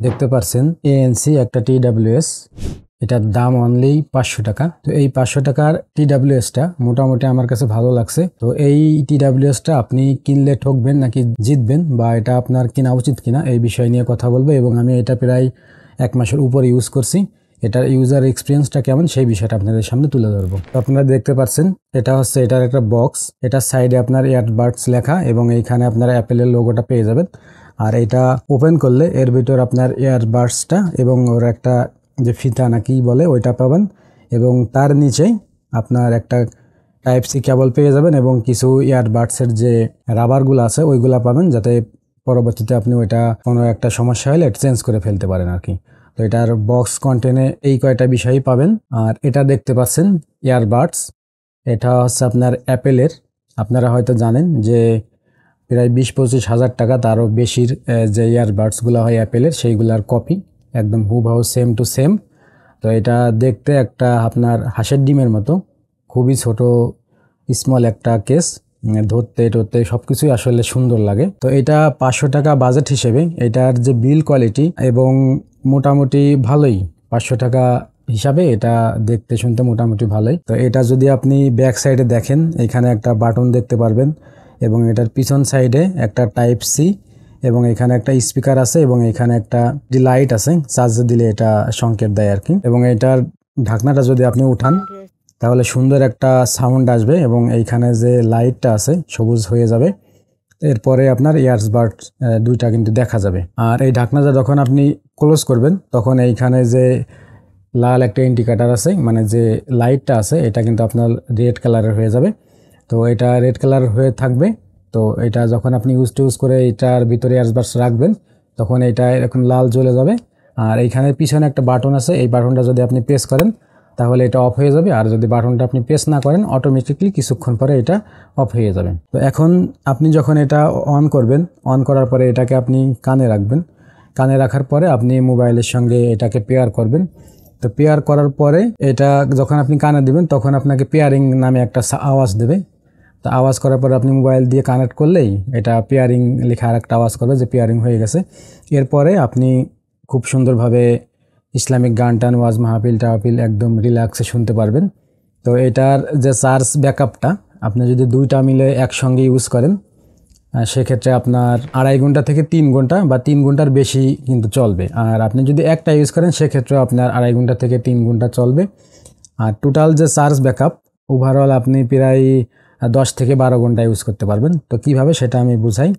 দেখতে পাচ্ছেন এএনসি একটা টিডব্লিউএস, এটার দাম অনলি 500 টাকা। তো এই 500 টাকার টিডব্লিউএসটা মোটামুটি আমার কাছে ভালো লাগছে। তো এই টিডব্লিউএসটা আপনি কিনলে ঠকবেন নাকি জিতবেন, বা এটা আপনার কেনা উচিত কিনা এই বিষয় নিয়ে কথা বলবো, এবং আমি এটা প্রায় 1 মাসের উপরে ইউজ করছি। এটার ইউজার এক্সপিরিয়েন্সটা কেমন সেই বিষয়টা আপনাদের সামনে তুলে ধরবো। তো আপনারা দেখতে পাচ্ছেন এটা হচ্ছে এটার একটা বক্স, এটার সাইডে আপনার ইয়ারবাডস লেখা এবং এইখানে আপনারা অ্যাপেলের লোগোটা পেয়ে যাবেন। আর এটা ওপেন করলে এর ভিতর আপনার ইয়ারবাডসটা এবং ওর একটা যে ফিতা না কি বলে ওইটা পাবেন, এবং তার নিচেই আপনার একটা টাইপ সি কেবল পেয়ে যাবেন এবং কিছু ইয়ারবাডসের যে রাবারগুলো আছে ওইগুলা পাবেন, যাতে পরবর্তীতে আপনি ওইটা কোনো একটা সমস্যা হলে চেঞ্জ করে ফেলতে পারেন আর কি। তো এটার বক্স কন্টেনে এই কয়টা বিষয়ই পাবেন। আর এটা দেখতে পাচ্ছেন ইয়ারবাডস, এটা হচ্ছে আপনার অ্যাপেলের। আপনারা হয়তো জানেন যে প্রায় 20-25 হাজার টাকা তারও বেশির যে ইয়ারবাডসগুলো হয় অ্যাপেলের সেইগুলার কপি, একদম হুবহু সেম টু সেম। তো এটা দেখতে একটা আপনার হাঁসের ডিমের মতো, খুবই ছোট স্মল একটা কেস, ধরতে টরতে সব কিছুই আসলে সুন্দর লাগে। তো এটা 500 টাকা বাজেট হিসেবে এটার যে বিল কোয়ালিটি এবং মোটামুটি ভালোই, 500 টাকা হিসাবে এটা দেখতে শুনতে মোটামুটি ভালোই। তো এটা যদি আপনি ব্যাক সাইডে দেখেন, এখানে একটা বাটন দেখতে পারবেন এবং এটার পিছন সাইডে একটা টাইপ সি এবং এখানে একটা স্পিকার আছে এবং এখানে একটা লাইট আছে, চার্জে দিলে এটা সংকেত দেয় আর কি। এবং এটার ঢাকনাটা যদি আপনি উঠান তাহলে সুন্দর একটা সাউন্ড আসবে এবং এইখানে যে লাইটটা আছে সবুজ হয়ে যাবে। এরপরে আপনার ইয়ারবাড দুইটা কিন্তু দেখা যাবে। আর এই ঢাকনাটা যখন আপনি ক্লোজ করবেন তখন এইখানে যে লাল একটা ইন্ডিকেটার আছে, মানে যে লাইটটা আছে এটা কিন্তু আপনার রেড কালারের হয়ে যাবে। তো এটা রেড কালার হয়ে থাকবে। তো এটা যখন আপনি ইউজ করে এটার ভিতরে ইয়ারবাডস রাখবেন তখন এটা এরকম লাল জ্বলে যাবে। আর এইখানে পিছনে একটা বাটন আছে, এই বাটনটা যদি আপনি প্রেস করেন তাহলে এটা অফ হয়ে যাবে, আর যদি বাটনটা আপনি প্রেস না করেন অটোমেটিকলি কিছুক্ষণ পরে এটা অফ হয়ে যাবে। তো এখন আপনি যখন এটা অন করবেন, অন করার পরে এটাকে আপনি কানে রাখবেন, কানে রাখার পরে আপনি মোবাইলের সঙ্গে এটাকে পেয়ার করবেন। তো পেয়ার করার পরে এটা যখন আপনি কানে দিবেন তখন আপনাকে পেয়ারিং নামে একটা আওয়াজ দেবে। তো আওয়াজ করার পরে আপনি মোবাইল দিয়ে কানেক্ট করলেই এটা পেয়ারিং লেখা আর একটা আওয়াজ করবে যে পেয়ারিং হয়ে গেছে। এরপরে আপনি খুব সুন্দরভাবে ইসলামিক গান টান ওয়াজ মাহফিল টাহফিল একদম রিল্যাক্সে শুনতে পারবেন। তো এটার যে চার্জ ব্যাকআপটা আপনি যদি দুইটা মিলে একসঙ্গে ইউজ করেন সেক্ষেত্রে আপনার 2.5 ঘন্টা থেকে 3 ঘন্টা বা 3 ঘন্টার বেশি কিন্তু চলবে। আর আপনি যদি একটা ইউজ করেন সেক্ষেত্রে আপনার 2.5 ঘন্টা থেকে 3 ঘন্টা চলবে। আর টোটাল যে চার্জ ব্যাকআপ ওভারঅল আপনি প্রায় 10 থেকে 12 ঘন্টা ইউজ করতে পারবেন। তো কিভাবে সেটা আমি বুঝাই।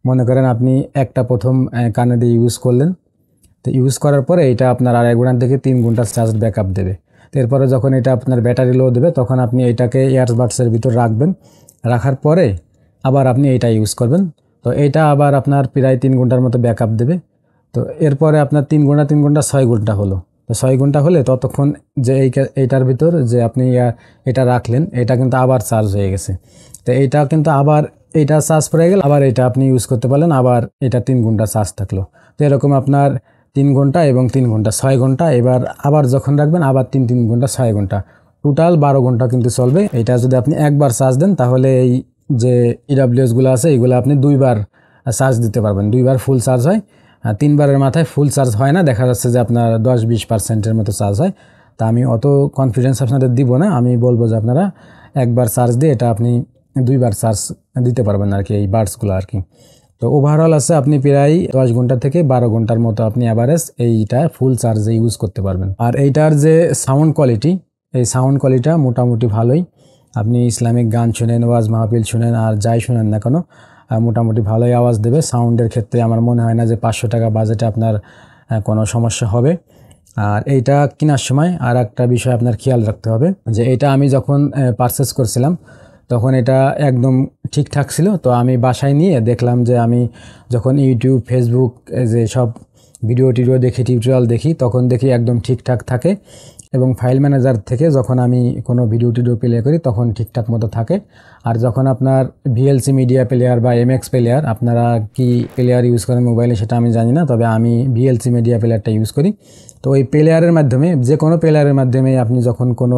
মনে করেন আপনি একটা প্রথম কানে দিয়ে ইউজ করলেন, তো ইউজ করার পরে এটা আপনার 2.5 ঘন্টা থেকে 3 ঘন্টা চার্জ ব্যাকআপ দেবে। এরপরে যখন এটা আপনার ব্যাটারি লো দেবে তখন আপনি এটাকে ইয়ারবাডসের ভিতর রাখবেন, রাখার পরে আবার আপনি এটা ইউজ করবেন। তো এটা আবার আপনার প্রায় 3 ঘন্টার মতো ব্যাকআপ দেবে। তো এরপরে আপনার 3 ঘন্টা 6 ঘন্টা হলো। তো 6 ঘন্টা হলে ততক্ষণ যে এইটার ভিতর যে আপনি এটা রাখলেন এটা কিন্তু আবার চার্জ হয়ে গেছে। তো এইটা কিন্তু আবার এইটা চার্জ পড়ে গেলে আবার এটা আপনি ইউজ করতে পারলেন, আবার এটা 3 ঘন্টা চার্জ থাকলো। তো এরকম আপনার 3 ঘন্টা এবং 3 ঘন্টা 6 ঘন্টা, এবার আবার যখন রাখবেন আবার 3 ঘন্টা 6 ঘন্টা, টোটাল 12 ঘন্টা কিন্তু চলবে। এটা যদি আপনি একবার চার্জ দেন তাহলে এই যে ইডব্লিউএসগুলো আছে এইগুলো আপনি 2বার চার্জ দিতে পারবেন, 2বার ফুল চার্জ হয়। 3বারের মাথায় ফুল চার্জ হয় না, দেখা যাচ্ছে যে আপনার 10-20% মতো চার্জ হয়। তা আমি অত কনফিডেন্স আপনাদের দিব না, আমি বলবো যে আপনারা একবার চার্জ দিয়ে এটা আপনি 2বার চার্জ দিতে পারবেন আর কি, এই বাডসগুলো আর কি। তো ওভারঅল আছে আপনি প্রায় 10 ঘন্টা থেকে 12 ঘন্টার মতো আপনি অ্যাভারেজ এইটা ফুল চার্জে ইউজ করতে পারবেন। আর এইটার যে সাউন্ড কোয়ালিটি, এই সাউন্ড কোয়ালিটিটা মোটামুটি ভালোই। আপনি ইসলামিক গান শুনেন, ওয়াজ মাহফিল শুনেন, আর যাই শুনেন না কেন মোটামুটি ভালোই আওয়াজ দেবে। সাউন্ডের ক্ষেত্রে আমার মনে হয় না যে 500 টাকা বাজেটে আপনার কোনো সমস্যা হবে। আর এইটা কেনার সময় আর একটা বিষয় আপনার খেয়াল রাখতে হবে যে এটা আমি যখন পারচেস করছিলাম তখন এটা একদম ঠিকঠাক ছিল। তো আমি বাসায় নিয়ে দেখলাম যে আমি যখন ইউটিউব ফেসবুক যে সব ভিডিও দেখি, টিউটোরিয়াল দেখি, তখন দেখি একদম ঠিকঠাক থাকে। এবং ফাইল ম্যানেজার থেকে যখন আমি কোনো ভিডিও প্লে করি তখন ঠিকঠাক মতো থাকে। আর যখন আপনার ভিএলসি মিডিয়া প্লেয়ার বা এমএক্স প্লেয়ার, আপনারা কি প্লেয়ার ইউজ করেন মোবাইলে সেটা আমি জানি না, তবে আমি ভিএলসি মিডিয়া প্লেয়ারটা ইউজ করি। তো ওই প্লেয়ারের মাধ্যমে, যে কোনো প্লেয়ারের মাধ্যমে আপনি যখন কোনো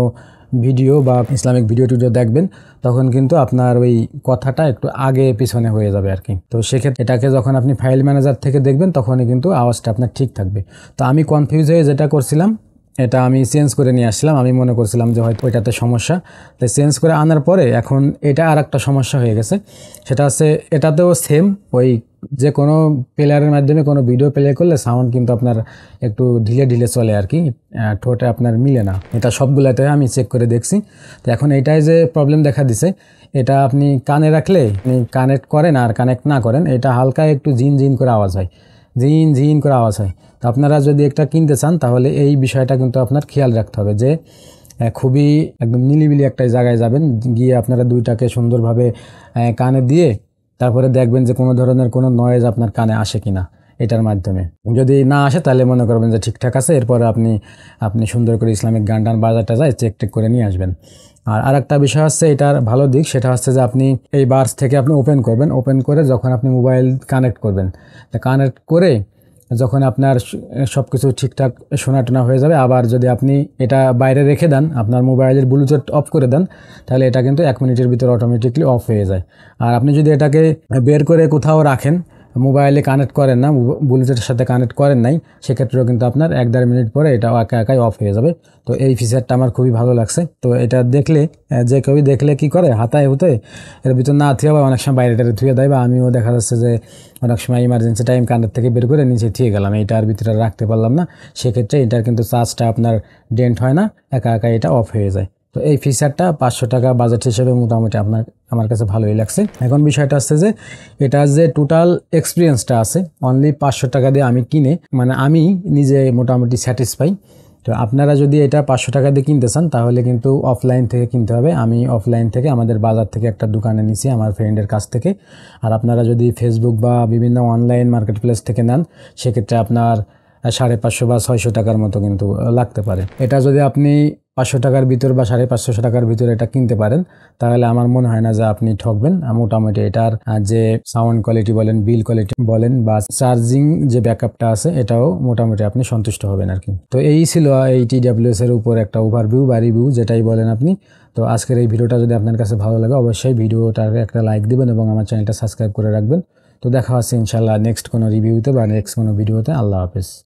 ভিডিও বা ইসলামিক ভিডিও টিডিও দেখবেন তখন কিন্তু আপনার ওই কথাটা একটু আগে পিছনে হয়ে যাবে আর কি। তো সেক্ষেত্রে এটাকে যখন আপনি ফাইল ম্যানেজার থেকে দেখবেন তখনই কিন্তু আওয়াজটা আপনার ঠিক থাকবে। তো আমি কনফিউজ হয়ে যেটা করছিলাম এটা আমি চেঞ্জ করে নিয়ে আসলাম, আমি মনে করছিলাম যে হয়তো ওইটাতে সমস্যা, তাই চেঞ্জ করে আনার পরে এখন এটা আর একটা সমস্যা হয়ে গেছে। সেটা হচ্ছে এটাতেও সেম ওই যে কোনো প্লেয়ারের মাধ্যমে কোনো ভিডিও প্লে করলে সাউন্ড কিন্তু আপনার একটু ঢিলে ঢিলে চলে আর কি, ঠোঁটে আপনার মিলে না। এটা সবগুলাতে আমি চেক করে দেখছি। তো এখন এটাই যে প্রবলেম দেখা দিছে, এটা আপনি কানে রাখলে আপনি কানেক্ট করেন আর কানেক্ট না করেন এটা হালকা একটু ঝিন ঝিন করে আওয়াজ হয়, ঝিন ঝিন করে আওয়াজ হয়। তো আপনারা যদি একটা কিনতে চান তাহলে এই বিষয়টা কিন্তু আপনার খেয়াল রাখতে হবে যে খুবই একদম নিলিবিলি একটা জায়গায় যাবেন, গিয়ে আপনারা দুইটাকে সুন্দরভাবে কানে দিয়ে তারপরে দেখবেন যে কোনো ধরনের কোনো নয়েজ আপনার কানে আসে কিনা। এটার মাধ্যমে যদি না আসে তাহলে মনে করবেন যে ঠিকঠাক আছে, এরপরে আপনি সুন্দর করে ইসলামিক গান টান বাজারটা যায় চেক টেক করে নিয়ে আসবেন। আর আরেকটা বিষয় হচ্ছে এটার ভালো দিক, সেটা হচ্ছে যে আপনি এই বার্স থেকে আপনি ওপেন করবেন, ওপেন করে যখন আপনি মোবাইল কানেক্ট করবেন, কানেক্ট করে যখন আপনার সব কিছু ঠিকঠাক শোনা হয়ে যাবে, আবার যদি আপনি এটা বাইরে রেখে দেন, আপনার মোবাইলের ব্লুটুথ অফ করে দেন, তাহলে এটা কিন্তু 1 মিনিটের ভিতরে অটোমেটিকলি অফ হয়ে যায়। আর আপনি যদি এটাকে বের করে কোথাও রাখেন, মোবাইলে কানেক্ট করেন না, ব্লুটুথের সাথে কানেক্ট করেন নাই, সেক্ষেত্রেও কিন্তু আপনার 1-1.5 মিনিট পরে এটা একা একাই অফ হয়ে যাবে। তো এই ফিচারটা আমার খুবই ভালো লাগছে। তো এটা দেখলে যে কেউই দেখলে কি করে হাতায় হতে এর ভিতর না থুয়ে বা অনেক সময় বাইরেটারে ধুয়ে দেয়, বা আমিও দেখা যাচ্ছে যে অনেক সময় ইমার্জেন্সি টাইম কানের থেকে বের করে নিচে থুয়ে গেলাম, এইটার ভিতরে রাখতে পারলাম না, সেক্ষেত্রে এটার কিন্তু চার্জটা আপনার ডেন্ট হয় না, একা একা এটা অফ হয়ে যায়। তো এই ফিচারটা 500 টাকা বাজেট হিসেবে মোটামুটি আমার কাছে ভালোই লাগছে। এখন বিষয়টা হচ্ছে যে এটার যে টোটাল এক্সপিরিয়েন্সটা আছে অনলি 500 টাকা দিয়ে আমি কিনে মানে আমি নিজে মোটামুটি স্যাটিসফাই। তো আপনারা যদি এটা 500 টাকা দিয়ে কিনতে চান তাহলে কিন্তু অফলাইন থেকে কিনতে হবে। আমি অফলাইন থেকে আমাদের বাজার থেকে একটা দোকানে নিছি আমার ফ্রেন্ডের কাছ থেকে। আর আপনারা যদি ফেসবুক বা বিভিন্ন অনলাইন মার্কেট প্লেস থেকে নেন সেক্ষেত্রে আপনার 550 বা 600 টাকার মতো কিন্তু লাগতে পারে। এটা যদি আপনি 500 টাকার ভিতর বা 550 টাকার ভিতরে এটা কিনতে পারেন তাহলে আমার মনে হয় না যে আপনি ঠকবেন। মোটামুটি এটার যে সাউন্ড কোয়ালিটি বলেন, বিল কোয়ালিটি বলেন বা চার্জিং যে ব্যাকআপটা আছে এটাও মোটামুটি আপনি সন্তুষ্ট হবেন আর কি। তো এই ছিল এই TWS এর উপর একটা ওভারভিউ বা রিভিউ যেটাই বলেন আপনি। তো আজকের এই ভিডিওটা যদি আপনার কাছে ভালো লাগে অবশ্যই ভিডিওটাকে একটা লাইক দিবেন এবং আমার চ্যানেলটা সাবস্ক্রাইব করে রাখবেন। তো দেখা হচ্ছে ইনশাআল্লাহ নেক্সট কোনো রিভিউতে বা নেক্সট কোনো ভিডিওতে। আল্লাহ হাফেজ।